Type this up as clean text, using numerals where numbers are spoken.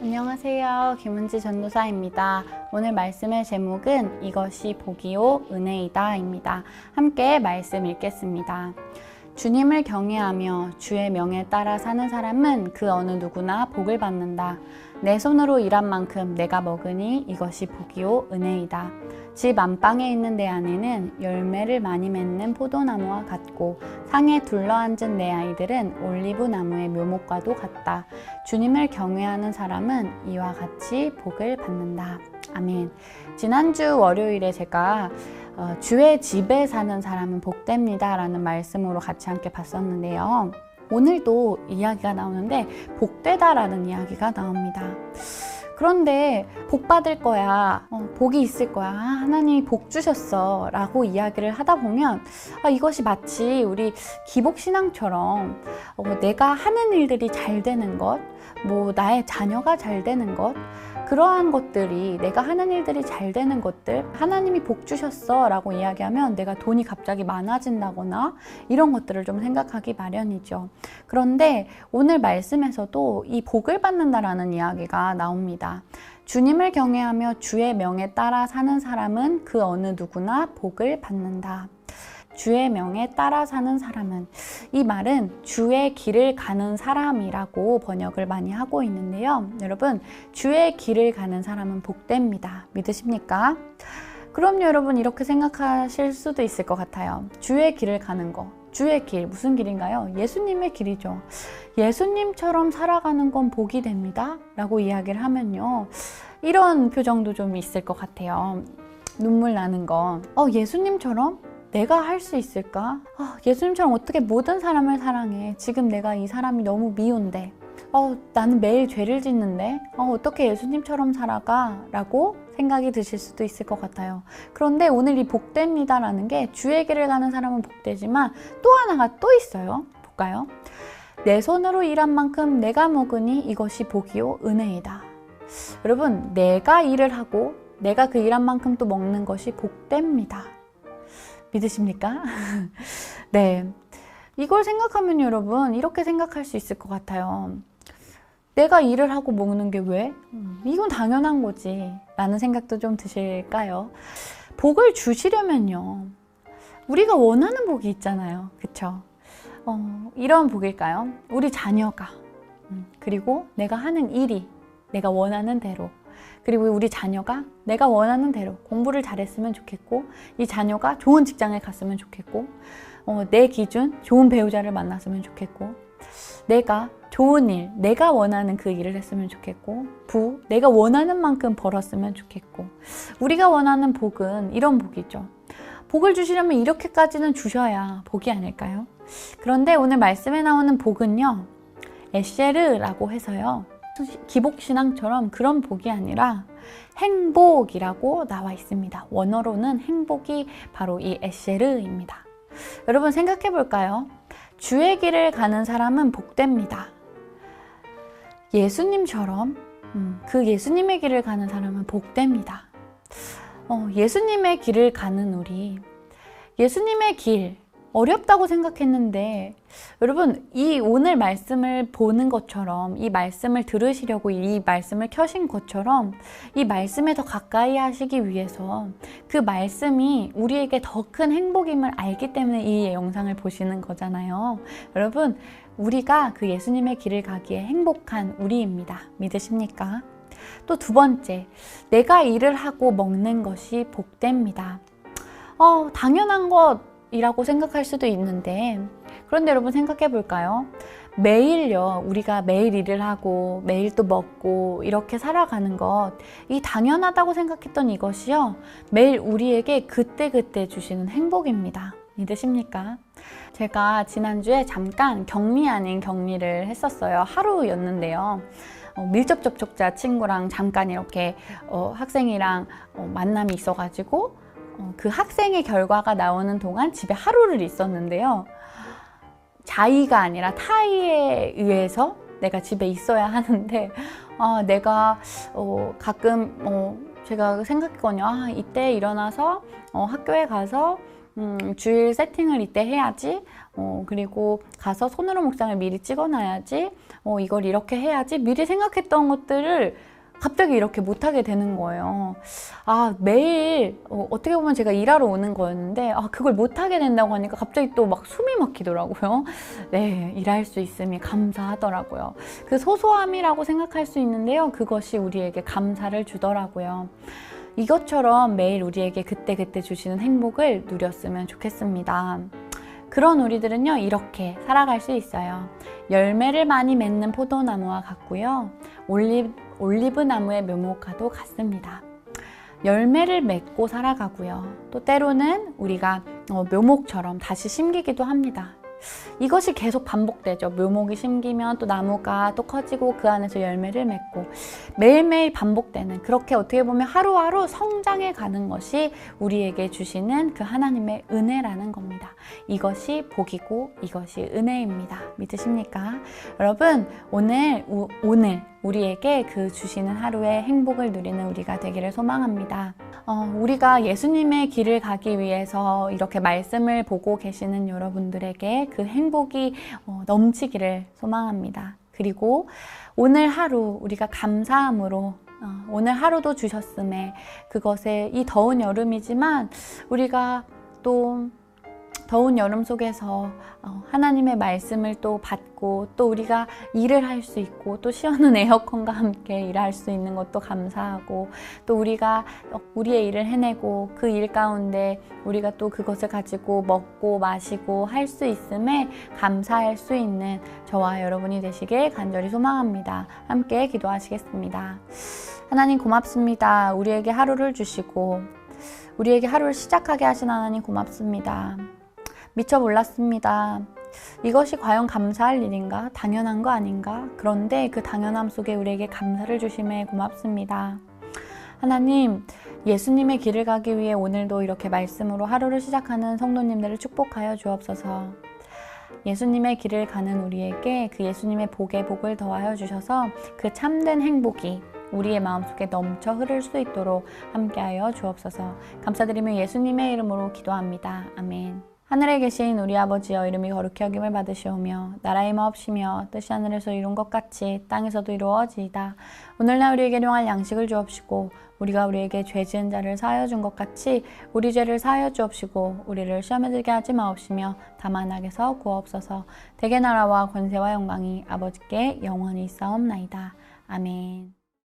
안녕하세요. 김은지 전도사입니다. 오늘 말씀의 제목은 이것이 복이요 은혜이다 입니다. 함께 말씀 읽겠습니다. 주님을 경외하며 주의 명에 따라 사는 사람은 그 어느 누구나 복을 받는다. 내 손으로 일한 만큼 내가 먹으니 이것이 복이요 은혜이다. 집 안방에 있는 내 아내는 열매를 많이 맺는 포도나무와 같고 상에 둘러앉은 내 아이들은 올리브 나무의 묘목과도 같다. 주님을 경외하는 사람은 이와 같이 복을 받는다. 아멘. 지난주 월요일에 제가 주의 집에 사는 사람은 복됩니다 라는 말씀으로 같이 함께 봤었는데요. 오늘도 이야기가 나오는데 복되다 라는 이야기가 나옵니다. 그런데 복 받을 거야, 복이 있을 거야, 하나님이 복 주셨어 라고 이야기를 하다 보면 이것이 마치 우리 기복신앙처럼 내가 하는 일들이 잘 되는 것, 나의 자녀가 잘 되는 것, 그러한 것들이, 내가 하는 일들이 잘 되는 것들, 하나님이 복 주셨어 라고 이야기하면 내가 돈이 갑자기 많아진다거나 이런 것들을 좀 생각하기 마련이죠. 그런데 오늘 말씀에서도 이 복을 받는다라는 이야기가 나옵니다. 주님을 경외하며 주의 명에 따라 사는 사람은 그 어느 누구나 복을 받는다. 주의 명에 따라 사는 사람은, 이 말은 주의 길을 가는 사람이라고 번역을 많이 하고 있는데요. 여러분, 주의 길을 가는 사람은 복됩니다. 믿으십니까? 그럼 여러분 이렇게 생각하실 수도 있을 것 같아요. 주의 길을 가는 거, 주의 길, 무슨 길인가요? 예수님의 길이죠. 예수님처럼 살아가는 건 복이 됩니다 라고 이야기를 하면요, 이런 표정도 좀 있을 것 같아요. 눈물 나는 건 예수님처럼 내가 할 수 있을까? 예수님처럼 어떻게 모든 사람을 사랑해? 지금 내가 이 사람이 너무 미운데, 나는 매일 죄를 짓는데, 어떻게 예수님처럼 살아가? 라고 생각이 드실 수도 있을 것 같아요. 그런데 오늘 이 복됩니다 라는 게, 주의 길을 가는 사람은 복되지만 또 하나가 또 있어요. 볼까요? 내 손으로 일한 만큼 내가 먹으니 이것이 복이요 은혜이다. 여러분, 내가 일을 하고 내가 그 일한 만큼 또 먹는 것이 복됩니다. 믿으십니까? 네. 이걸 생각하면 여러분 이렇게 생각할 수 있을 것 같아요. 내가 일을 하고 먹는 게 왜? 이건 당연한 거지 라는 생각도 좀 드실까요? 복을 주시려면요, 우리가 원하는 복이 있잖아요. 그쵸? 이런 복일까요? 우리 자녀가, 그리고 내가 하는 일이 내가 원하는 대로, 그리고 우리 자녀가 내가 원하는 대로 공부를 잘했으면 좋겠고, 이 자녀가 좋은 직장에 갔으면 좋겠고, 내 기준 좋은 배우자를 만났으면 좋겠고, 내가 좋은 일, 내가 원하는 그 일을 했으면 좋겠고, 내가 원하는 만큼 벌었으면 좋겠고, 우리가 원하는 복은 이런 복이죠. 복을 주시려면 이렇게까지는 주셔야 복이 아닐까요? 그런데 오늘 말씀에 나오는 복은요, 에쉐르라고 해서요, 기복신앙처럼 그런 복이 아니라 행복이라고 나와 있습니다. 원어로는 행복이 바로 이 에쉐르입니다. 여러분 생각해 볼까요? 주의 길을 가는 사람은 복됩니다. 예수님처럼 그 예수님의 길을 가는 사람은 복됩니다. 예수님의 길을 가는 우리, 예수님의 길 어렵다고 생각했는데, 여러분 이 오늘 말씀을 보는 것처럼, 이 말씀을 들으시려고 이 말씀을 켜신 것처럼, 이 말씀에 더 가까이 하시기 위해서 그 말씀이 우리에게 더 큰 행복임을 알기 때문에 이 영상을 보시는 거잖아요. 여러분, 우리가 그 예수님의 길을 가기에 행복한 우리입니다. 믿으십니까? 또 두 번째, 내가 일을 하고 먹는 것이 복됩니다. 당연한 것이라고 생각할 수도 있는데, 그런데 여러분 생각해 볼까요? 매일요, 우리가 매일 일을 하고 매일 또 먹고 이렇게 살아가는 것, 이 당연하다고 생각했던 이것이요, 매일 우리에게 그때그때 주시는 행복입니다. 믿으십니까? 제가 지난주에 잠깐 격리 아닌 격리를 했었어요. 하루였는데요. 밀접 접촉자 친구랑 잠깐 이렇게 학생이랑 만남이 있어가지고 그 학생의 결과가 나오는 동안 집에 하루를 있었는데요. 자의가 아니라 타의에 의해서 내가 집에 있어야 하는데, 내가 가끔 제가 생각했거든요. 이때 일어나서 학교에 가서 주일 세팅을 이때 해야지. 그리고 가서 손으로 목장을 미리 찍어놔야지. 이걸 이렇게 해야지. 미리 생각했던 것들을 갑자기 이렇게 못하게 되는 거예요. 매일 어떻게 보면 제가 일하러 오는 거였는데 그걸 못하게 된다고 하니까 갑자기 또 막 숨이 막히더라고요. 네, 일할 수 있음이 감사하더라고요. 그 소소함이라고 생각할 수 있는데요. 그것이 우리에게 감사를 주더라고요. 이것처럼 매일 우리에게 그때그때 주시는 행복을 누렸으면 좋겠습니다. 그런 우리들은요, 이렇게 살아갈 수 있어요. 열매를 많이 맺는 포도나무와 같고요. 올리브 나무의 묘목과도 같습니다. 열매를 맺고 살아가고요. 또 때로는 우리가 묘목처럼 다시 심기기도 합니다. 이것이 계속 반복되죠. 묘목이 심기면 또 나무가 또 커지고 그 안에서 열매를 맺고 매일매일 반복되는, 그렇게 어떻게 보면 하루하루 성장해 가는 것이 우리에게 주시는 그 하나님의 은혜라는 겁니다. 이것이 복이고 이것이 은혜입니다. 믿으십니까? 여러분, 오늘 우리에게 그 주시는 하루의 행복을 누리는 우리가 되기를 소망합니다. 우리가 예수님의 길을 가기 위해서 이렇게 말씀을 보고 계시는 여러분들에게 그 행복이 넘치기를 소망합니다. 그리고 오늘 하루 우리가 감사함으로 오늘 하루도 주셨음에, 그것에 이 더운 여름이지만 우리가 또 더운 여름 속에서 하나님의 말씀을 또 받고 또 우리가 일을 할 수 있고 또 시원한 에어컨과 함께 일할 수 있는 것도 감사하고, 또 우리가 우리의 일을 해내고 그 일 가운데 우리가 또 그것을 가지고 먹고 마시고 할 수 있음에 감사할 수 있는 저와 여러분이 되시길 간절히 소망합니다. 함께 기도하시겠습니다. 하나님 고맙습니다. 우리에게 하루를 주시고 우리에게 하루를 시작하게 하신 하나님 고맙습니다. 미처 몰랐습니다. 이것이 과연 감사할 일인가? 당연한 거 아닌가? 그런데 그 당연함 속에 우리에게 감사를 주심에 고맙습니다. 하나님, 예수님의 길을 가기 위해 오늘도 이렇게 말씀으로 하루를 시작하는 성도님들을 축복하여 주옵소서. 예수님의 길을 가는 우리에게 그 예수님의 복에 복을 더하여 주셔서 그 참된 행복이 우리의 마음속에 넘쳐 흐를 수 있도록 함께하여 주옵소서. 감사드리며 예수님의 이름으로 기도합니다. 아멘. 하늘에 계신 우리 아버지여, 이름이 거룩히 여김을 받으시오며 나라의 마옵시며 뜻이 하늘에서 이룬 것 같이 땅에서도 이루어지이다. 오늘날 우리에게 일용할 양식을 주옵시고 우리가 우리에게 죄 지은 자를 사하여 준 것 같이 우리 죄를 사하여 주옵시고 우리를 시험에 들게 하지 마옵시며 다만 악에서 구하옵소서. 대개 나라와 권세와 영광이 아버지께 영원히 있사옵나이다. 아멘.